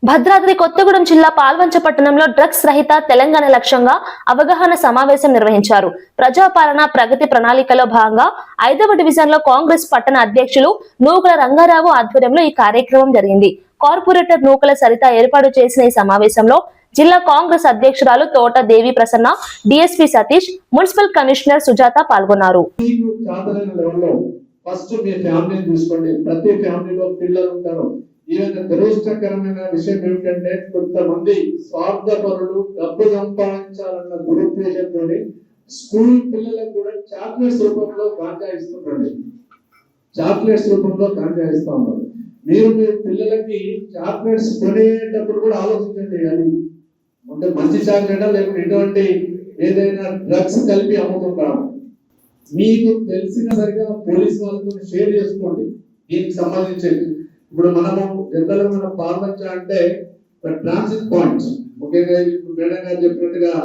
భద్రాద్రి కొత్తగూడెం జిల్లా పాల్వంచ పట్టణంలో డ్రగ్స్ రహిత తెలంగాణ లక్ష్యంగా అవగాహన సమావేశం నిర్వహించారు. ప్రజాపాలన ప్రగతి ప్రణాళికలో భాగంగా 5వ డివిజన్ లో కాంగ్రెస్ పట్టణ అధ్యక్షులు నూకల రంగారావు ఆధ్వర్యంలో ఈ కార్యక్రమం జరిగింది. కార్పొరేటర్ నూకల సరిత ఏర్పాటు చేసిన ఈ సమావేశంలో జిల్లా కాంగ్రెస్ అధ్యక్షురాలు Thota Devi Prasanna, DSP Satish, municipal commissioner Sujatha పాల్గొన్నారు. దురదృష్టకరమైన విషయం ఏమిటంటే కొంతమంది స్వార్థపరులు డబ్బు సంపాదించాలన్న దురుద్దేశంతో స్కూల్ పిల్లలకు కూడా చాక్లెట్స్ రూపంలో గాంజా ఇస్తుంటారు. చాక్లెట్స్ రూపంలో గాంజా ఇస్తా ఉన్నారు. మీరు మీ పిల్లలకి చాక్లెట్స్ కొనేటప్పుడు కూడా ఆలోచించండి, అది అంటే మంచి చాక్లెటా లేకపోతే ఎటువంటి ఏదైనా డ్రగ్స్ కలిపి అమ్ముతుంటారు. మీకు తెలిసిన సరిగా పోలీస్ వాళ్ళతో షేర్ చేసుకోండి. దీనికి సంబంధించి ఇప్పుడు మనము జనరల్ మనం పాల్వంచ అంటే ట్రాన్సిట్ పాయింట్స్, ముఖ్యంగా మేడం గారు చెప్పినట్టుగా